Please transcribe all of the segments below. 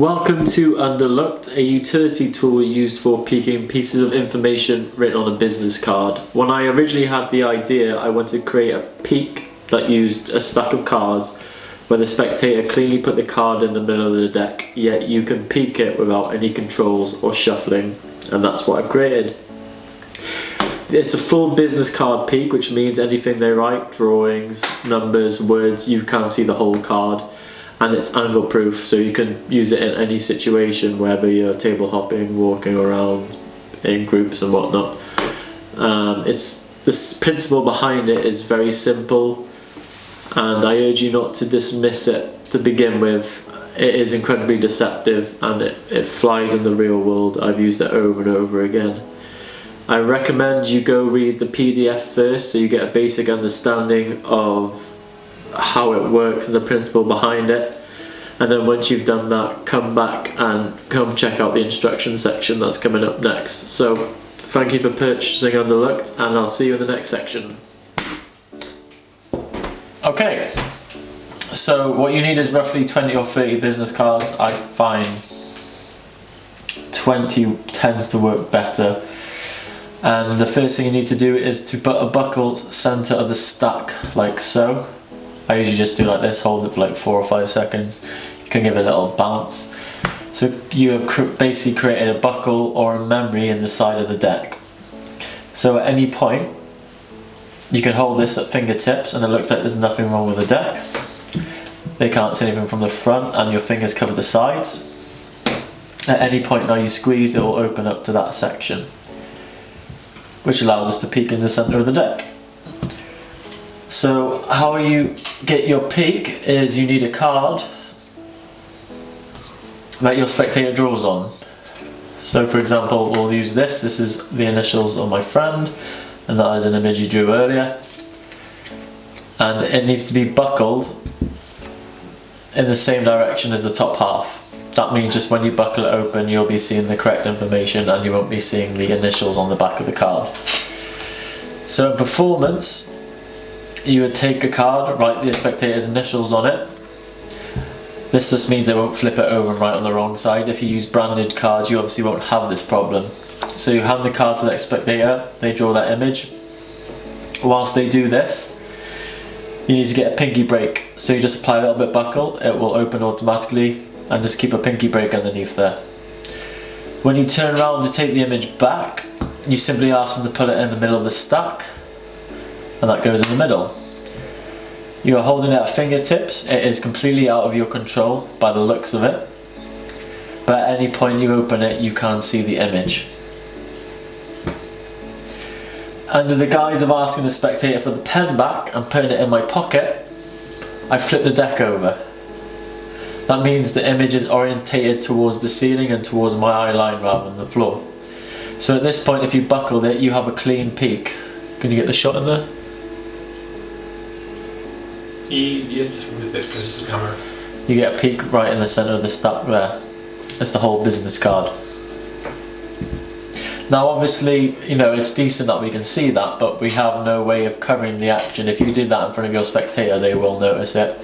Welcome to Underlooked, a utility tool used for peeking pieces of information written on a business card. When I originally had the idea, I wanted to create a peek that used a stack of cards where the spectator cleanly put the card in the middle of the deck, yet you can peek it without any controls or shuffling, and that's what I've created. It's a full business card peek, which means anything they write, drawings, numbers, words, you can see the whole card. And it's angle proof, so you can use it in any situation, whether you're table hopping, walking around in groups and whatnot. The principle behind it is very simple, and I urge you not to dismiss it to begin with. It is incredibly deceptive and it flies in the real world. I've used it over and over again. I recommend you go read the PDF first so you get a basic understanding of how it works and the principle behind it, and then once you've done that, come back and come check out the instruction section that's coming up next. So thank you for purchasing Underlooked, and I'll see you in the next section. Okay, so what you need is roughly 20 or 30 business cards. I find 20 tends to work better, and the first thing you need to do is to put a buckle centre of the stack like so. I usually just do like this, hold it for like 4 or 5 seconds. You can give it a little bounce. So you have basically created a buckle or a memory in the side of the deck. So at any point, you can hold this at fingertips and it looks like there's nothing wrong with the deck. They can't see anything from the front and your fingers cover the sides. At any point now you squeeze, it will open up to that section, which allows us to peek in the centre of the deck. So how you get your peek is you need a card that your spectator draws on. So for example, we'll use this. This is the initials of my friend, and that is an image you drew earlier. And it needs to be buckled in the same direction as the top half. That means just when you buckle it open, you'll be seeing the correct information and you won't be seeing the initials on the back of the card. So in performance, you would take a card, write the spectator's initials on it. This just means they won't flip it over and write on the wrong side. If you use branded cards, you obviously won't have this problem. So you hand the card to the spectator, they draw that image. Whilst they do this, you need to get a pinky break. So you just apply a little bit buckle, it will open automatically, and just keep a pinky break underneath there. When you turn around to take the image back, you simply ask them to put it in the middle of the stack, and that goes in the middle. You are holding it at fingertips. It is completely out of your control by the looks of it, but at any point you open it, you can see the image. Under the guise of asking the spectator for the pen back and putting it in my pocket, I flip the deck over. That means the image is orientated towards the ceiling and towards my eye line rather than the floor. So at this point, if you buckled it, you have a clean peek. Can you get the shot in there? Yeah, just move it because it's the camera. You get a peek right in the centre of the stack there. It's the whole business card. Now obviously, you know, it's decent that we can see that, but we have no way of covering the action. If you do that in front of your spectator, they will notice it.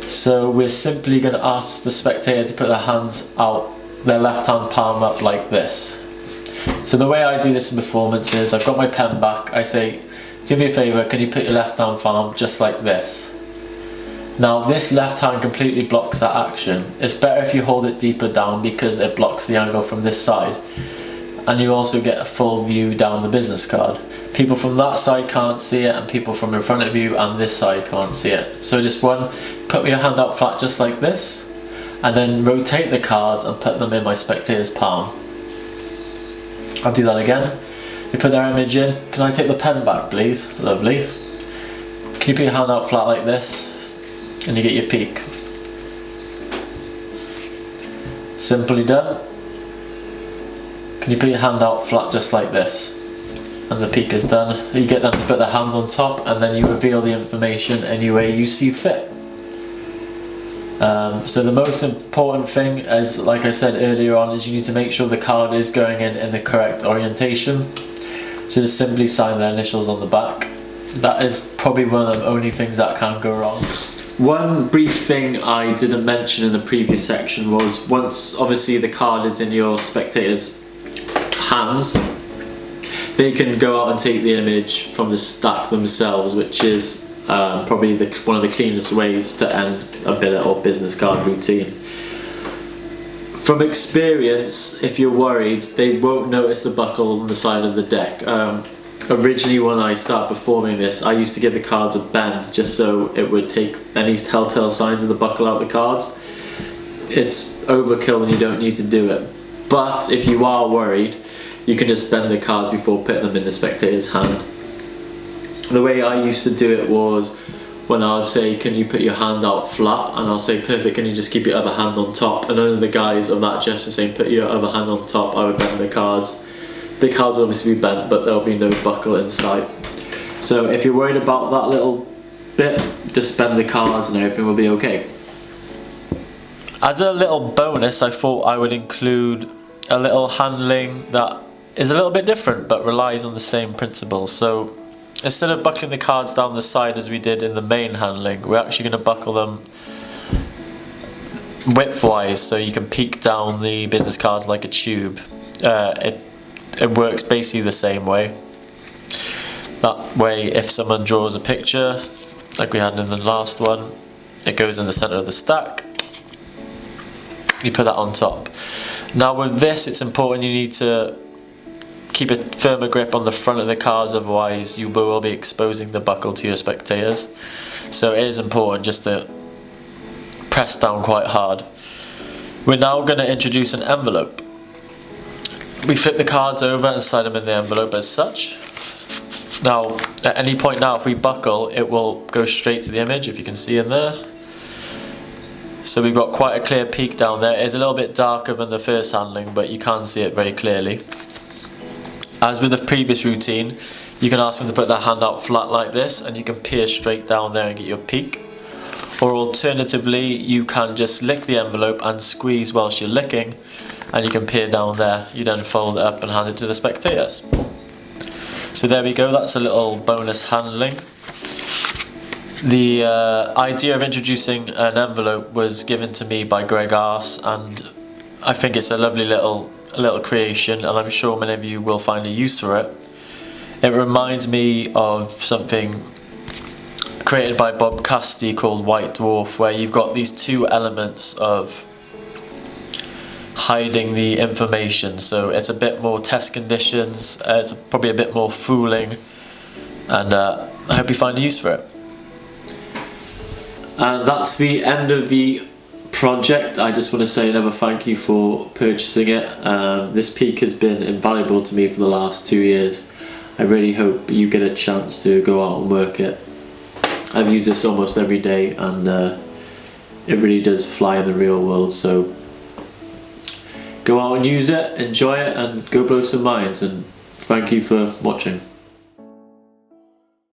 So we're simply going to ask the spectator to put their hands out, their left hand palm up like this. So the way I do this in performance is, I've got my pen back, I say, do me a favour, can you put your left hand palm just like this? Now this left hand completely blocks that action. It's better if you hold it deeper down because it blocks the angle from this side. And you also get a full view down the business card. People from that side can't see it, and people from in front of you and this side can't see it. So just put your hand out flat just like this, and then rotate the cards and put them in my spectator's palm. I'll do that again. You put their image in. Can I take the pen back, please? Lovely. Can you put your hand out flat like this? And you get your peek. Simply done. Can you put your hand out flat just like this? And the peek is done. You get them to put their hand on top, and then you reveal the information any way you see fit. So the most important thing, as like I said earlier on, is you need to make sure the card is going in the correct orientation. So just simply sign their initials on the back. That is probably one of the only things that can go wrong. One brief thing I didn't mention in the previous section was once obviously the card is in your spectator's hands, they can go out and take the image from the stack themselves, which is probably one of the cleanest ways to end a billet or business card routine. From experience, if you're worried, they won't notice the buckle on the side of the deck. Originally, when I started performing this, I used to give the cards a bend just so it would take any telltale signs of the buckle out of the cards. It's overkill and you don't need to do it. But if you are worried, you can just bend the cards before putting them in the spectator's hand. The way I used to do it was when I would say, can you put your hand out flat? And I'll say, perfect, can you just keep your other hand on top? And under the guise of that gesture saying, put your other hand on top, I would bend the cards. The cards will obviously be bent, but there'll be no buckle inside. So if you're worried about that little bit, just bend the cards and everything will be okay. As a little bonus, I thought I would include a little handling that is a little bit different but relies on the same principle. So instead of buckling the cards down the side as we did in the main handling, we're actually going to buckle them widthwise so you can peek down the business cards like a tube. It works basically the same way. That way, if someone draws a picture, like we had in the last one, it goes in the center of the stack. You put that on top. Now with this, it's important you need to keep a firmer grip on the front of the cards, otherwise you will be exposing the buckle to your spectators. So it is important just to press down quite hard. We're now going to introduce an envelope. We flip the cards over and slide them in the envelope as such. Now, at any point now, if we buckle, it will go straight to the image, if you can see in there. So we've got quite a clear peek down there. It's a little bit darker than the first handling, but you can see it very clearly. As with the previous routine, you can ask them to put their hand out flat like this, and you can peer straight down there and get your peek. Or alternatively, you can just lick the envelope and squeeze whilst you're licking, and you can peer down there. You then fold it up and hand it to the spectators. So there we go, that's a little bonus handling. The idea of introducing an envelope was given to me by Greg Arse, and I think it's a lovely little creation, and I'm sure many of you will find a use for it. It reminds me of something created by Bob Casti called White Dwarf, where you've got these two elements of hiding the information. So it's a bit more test conditions, it's probably a bit more fooling, and I hope you find a use for it. And that's the end of the project. I just want to say another thank you for purchasing it. This peak has been invaluable to me for the last 2 years. I really hope you get a chance to go out and work it. I've used this almost every day, and it really does fly in the real world, so go out and use it, enjoy it, and go blow some minds, and thank you for watching.